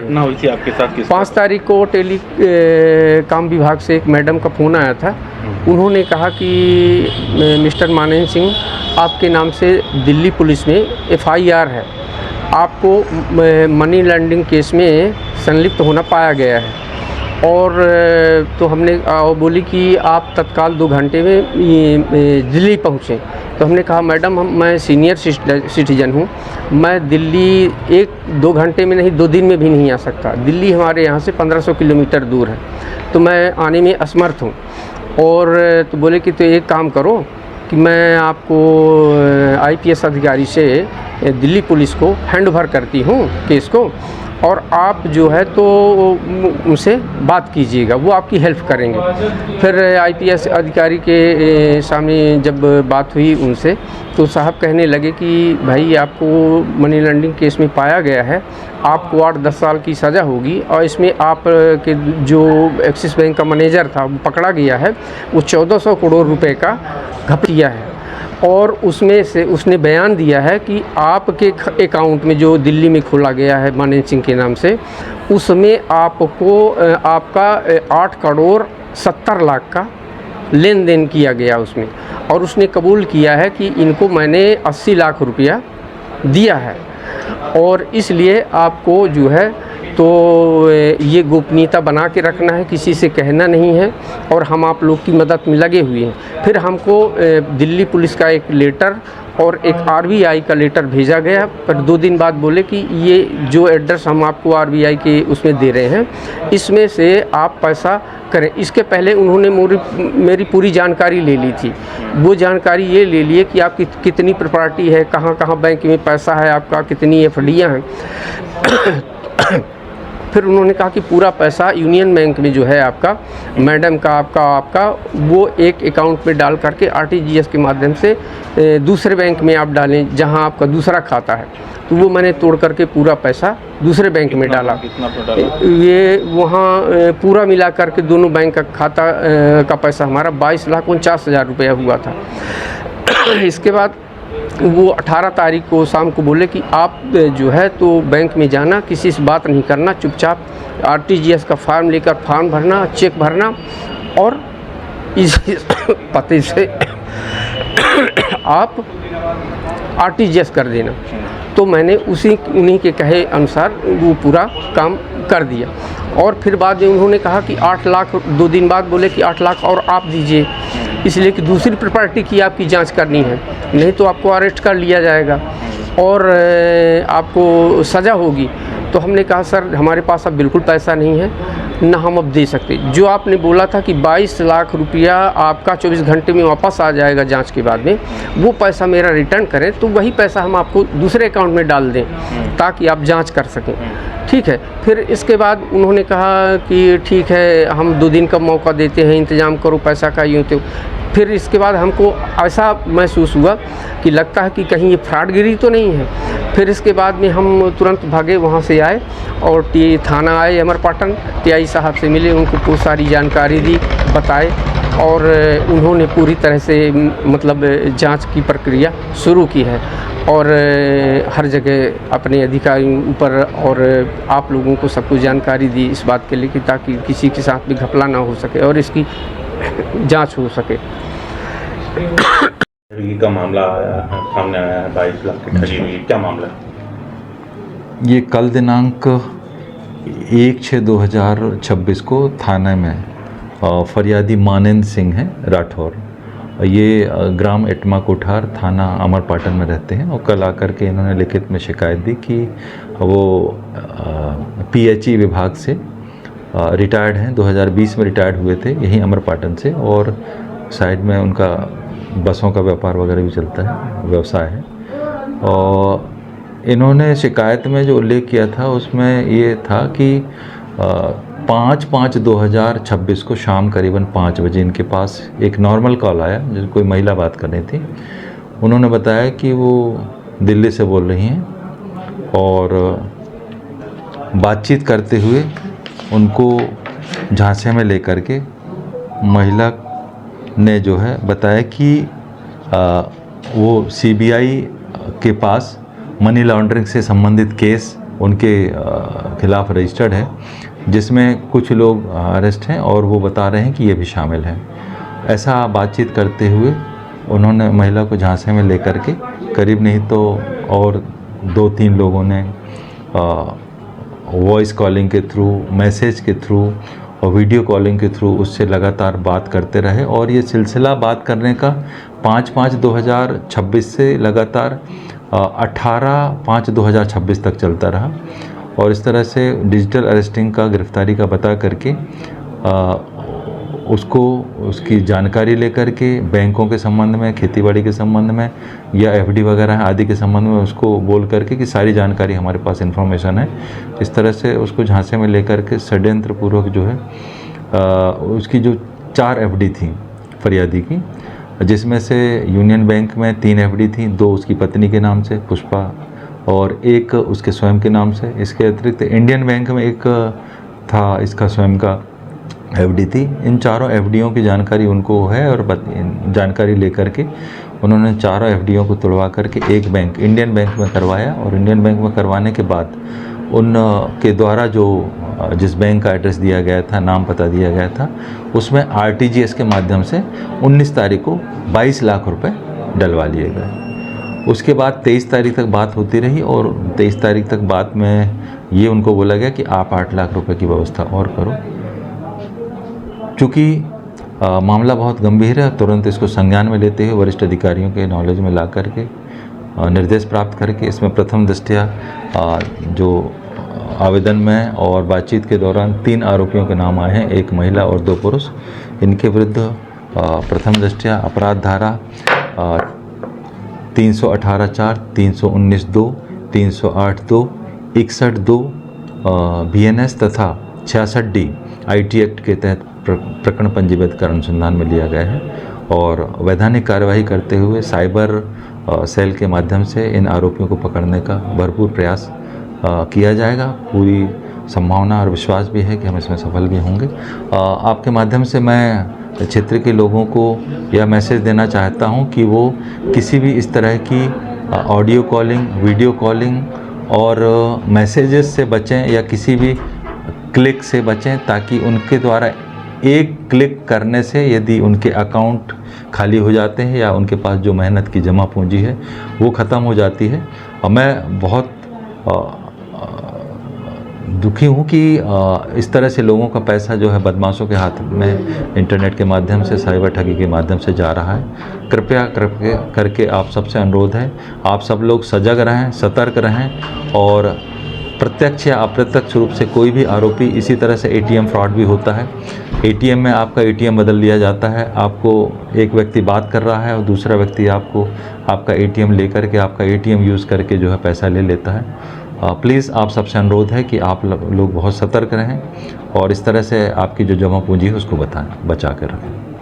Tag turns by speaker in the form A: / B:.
A: घटना हुई थी आपके साथ?
B: 5 तारीख को काम विभाग से एक मैडम का फ़ोन आया था। उन्होंने कहा कि मिस्टर मानन सिंह, आपके नाम से दिल्ली पुलिस में FIR है, आपको मनी लॉन्ड्रिंग केस में संलिप्त होना पाया गया है। और तो हमने बोली कि आप तत्काल 2 घंटे में दिल्ली पहुँचें। तो हमने कहा मैडम मैं सीनियर सिटीजन हूँ, मैं दिल्ली 1-2 घंटे में नहीं 2 दिन में भी नहीं आ सकता। दिल्ली हमारे यहाँ से 1500 किलोमीटर दूर है, तो मैं आने में असमर्थ हूँ। और तो बोले कि तो एक काम करो कि मैं आपको IPS अधिकारी से दिल्ली पुलिस को हैंड ओवर करती हूँ केस को, और आप जो है तो उनसे बात कीजिएगा, वो आपकी हेल्प करेंगे। फिर IPS अधिकारी के सामने जब बात हुई उनसे, तो साहब कहने लगे कि भाई आपको मनी लॉन्ड्रिंग केस में पाया गया है, आपको 8-10 साल की सज़ा होगी, और इसमें आप के जो एक्सिस बैंक का मैनेजर था वो पकड़ा गया है, वो 1400 करोड़ रुपए का घपला किया है। और उसमें से उसने बयान दिया है कि आपके अकाउंट में जो दिल्ली में खोला गया है मानन सिंह के नाम से, उसमें आपको आपका 8 करोड़ 70 लाख का लेन देन किया गया उसमें। और उसने कबूल किया है कि इनको मैंने 80 लाख रुपया दिया है, और इसलिए आपको जो है तो ये गोपनीयता बना के रखना है, किसी से कहना नहीं है, और हम आप लोग की मदद में लगे हुए हैं। फिर हमको दिल्ली पुलिस का एक लेटर और एक RBI का लेटर भेजा गया, पर 2 दिन बाद बोले कि ये जो एड्रेस हम आपको RBI के उसमें दे रहे हैं, इसमें से आप पैसा करें। इसके पहले उन्होंने मेरी पूरी जानकारी ले ली थी। वो जानकारी ये ले लिए कि आपकी कितनी प्रॉपर्टी है, कहाँ कहाँ बैंक में पैसा है आपका, कितनी FDयाँ हैं। फिर उन्होंने कहा कि पूरा पैसा यूनियन बैंक में जो है आपका, मैडम का आपका वो एक अकाउंट में डाल करके RTGS के माध्यम से दूसरे बैंक में आप डालें जहां आपका दूसरा खाता है। तो वो मैंने तोड़ करके पूरा पैसा दूसरे बैंक में डाला। ये वहाँ पूरा मिला करके दोनों बैंक का खाता का पैसा हमारा 22,49,000 रुपया हुआ था। इसके बाद वो 18 तारीख को शाम को बोले कि आप जो है तो बैंक में जाना, किसी से बात नहीं करना, चुपचाप RTGS का फॉर्म लेकर फॉर्म भरना, चेक भरना, और इस पते से आप RTGS कर देना। तो मैंने उन्हीं के कहे अनुसार वो पूरा काम कर दिया। और फिर बाद में उन्होंने कहा कि 8 लाख, 2 दिन बाद बोले कि 8 लाख और आप दीजिए, इसलिए कि दूसरी प्रॉपर्टी की आपकी जांच करनी है, नहीं तो आपको अरेस्ट कर लिया जाएगा और आपको सज़ा होगी। तो हमने कहा सर हमारे पास अब बिल्कुल पैसा नहीं है, ना हम अब दे सकते। जो आपने बोला था कि 22 लाख रुपया आपका 24 घंटे में वापस आ जाएगा जांच के बाद में, वो पैसा मेरा रिटर्न करें, तो वही पैसा हम आपको दूसरे अकाउंट में डाल दें ताकि आप जांच कर सकें। ठीक है। फिर इसके बाद उन्होंने कहा कि ठीक है, हम 2 दिन का मौका देते हैं, इंतज़ाम करो पैसा का, यूँ तो। फिर इसके बाद हमको ऐसा महसूस हुआ कि लगता है कि कहीं ये फ्रॉडगिरी तो नहीं है। फिर इसके बाद में हम तुरंत भागे वहाँ से आए और थाना आए अमरपाटन, TI साहब से मिले, उनको पूरी सारी जानकारी दी, बताए, और उन्होंने पूरी तरह से मतलब जांच की प्रक्रिया शुरू की है। और हर जगह अपने अधिकारियों ऊपर और आप लोगों को सबको जानकारी दी इस बात के लिए कि ताकि किसी के साथ भी घपला ना हो सके और इसकी जांच हो सके।
A: का मामला सामने आया है, 22 लाख की ठगी हुई, क्या मामला है?
C: ये कल दिनांक 1/6/2026 को थाने में फरियादी मानन सिंह हैं राठौर, ये ग्राम एटमा कोठार थाना अमरपाटन में रहते हैं, और कल आकर के इन्होंने लिखित में शिकायत दी कि वो PHE विभाग से रिटायर्ड हैं, 2020 में रिटायर्ड हुए थे यहीं अमरपाटन से, और साइड में उनका बसों का व्यापार वगैरह भी चलता है, व्यवसाय है। और इन्होंने शिकायत में जो उल्लेख किया था उसमें ये था कि 5/5/2026 को शाम करीबन 5 बजे इनके पास एक नॉर्मल कॉल आया, जिसमें कोई महिला बात कर रही थी। उन्होंने बताया कि वो दिल्ली से बोल रही हैं और बातचीत करते हुए उनको झांसे में लेकर के महिला ने जो है बताया कि वो CBI के पास मनी लॉन्ड्रिंग से संबंधित केस उनके खिलाफ रजिस्टर्ड है, जिसमें कुछ लोग अरेस्ट हैं और वो बता रहे हैं कि ये भी शामिल हैं। ऐसा बातचीत करते हुए उन्होंने महिला को झांसे में लेकर के करीब नहीं तो और 2-3 लोगों ने वॉइस कॉलिंग के थ्रू, मैसेज के थ्रू और वीडियो कॉलिंग के थ्रू उससे लगातार बात करते रहे और ये सिलसिला बात करने का 5/5/2026 से लगातार 18/5/2026 तक चलता रहा। और इस तरह से डिजिटल अरेस्टिंग का, गिरफ्तारी का बता करके उसको उसकी जानकारी लेकर के बैंकों के संबंध में, खेतीबाड़ी के संबंध में या एफडी वगैरह आदि के संबंध में उसको बोल करके कि सारी जानकारी हमारे पास इन्फॉर्मेशन है, इस तरह से उसको झांसे में लेकर के षड्यंत्रपूर्वक जो है उसकी जो 4 एफडी थी फरियादी की, जिसमें से यूनियन बैंक में 3 एफडी थी, 2 उसकी पत्नी के नाम से पुष्पा और 1 उसके स्वयं के नाम से। इसके अतिरिक्त इंडियन बैंक में 1 था इसका स्वयं का एफडी थी। इन चारों एफडीओं की जानकारी उनको है और जानकारी लेकर के उन्होंने चारों एफडीओं को तुड़वा करके एक बैंक, इंडियन बैंक में करवाया और इंडियन बैंक में करवाने के बाद उनके द्वारा जो जिस बैंक का एड्रेस दिया गया था, नाम पता दिया गया था, उसमें आरटीजीएस के माध्यम से 19 तारीख को 22 लाख रुपए डलवा लिए गए। उसके बाद 23 तारीख तक बात होती रही और 23 तारीख तक बात में ये उनको बोला गया कि आप 8 लाख रुपए की व्यवस्था और करो। चूँकि मामला बहुत गंभीर है, तुरंत इसको संज्ञान में लेते हुए वरिष्ठ अधिकारियों के नॉलेज में ला करके निर्देश प्राप्त करके इसमें प्रथम दृष्टया जो आवेदन में और बातचीत के दौरान 3 आरोपियों के नाम आए हैं, 1 महिला और 2 पुरुष। इनके विरुद्ध प्रथम दृष्टया अपराध धारा 318(4), 319(2), 308(2), 61(2) BNS तथा 66D IT एक्ट के तहत प्रकरण पंजीबद्ध कर अनुसंधान में लिया गया है और वैधानिक कार्यवाही करते हुए साइबर सेल के माध्यम से इन आरोपियों को पकड़ने का भरपूर प्रयास किया जाएगा। पूरी संभावना और विश्वास भी है कि हम इसमें सफल भी होंगे। आपके माध्यम से मैं क्षेत्र के लोगों को यह मैसेज देना चाहता हूं कि वो किसी भी इस तरह की ऑडियो कॉलिंग, वीडियो कॉलिंग और मैसेजेस से बचें या किसी भी क्लिक से बचें, ताकि उनके द्वारा एक क्लिक करने से यदि उनके अकाउंट खाली हो जाते हैं या उनके पास जो मेहनत की जमा पूंजी है वो ख़त्म हो जाती है। और मैं बहुत दुखी हूँ कि इस तरह से लोगों का पैसा जो है बदमाशों के हाथ में इंटरनेट के माध्यम से, साइबर ठगी के माध्यम से जा रहा है। कृपया करके आप सबसे अनुरोध है, आप सब लोग सजग रहें, सतर्क रहें और प्रत्यक्ष या अप्रत्यक्ष रूप से कोई भी आरोपी, इसी तरह से एटीएम फ्रॉड भी होता है। एटीएम में आपका एटीएम बदल लिया जाता है, आपको एक व्यक्ति बात कर रहा है और दूसरा व्यक्ति आपको आपका एटीएम लेकर के, आपका एटीएम यूज़ करके जो है पैसा ले लेता है। प्लीज़ आप सबसे अनुरोध है कि आप लोग बहुत सतर्क रहें और इस तरह से आपकी जो जमा पूंजी है उसको बचा कर रखें।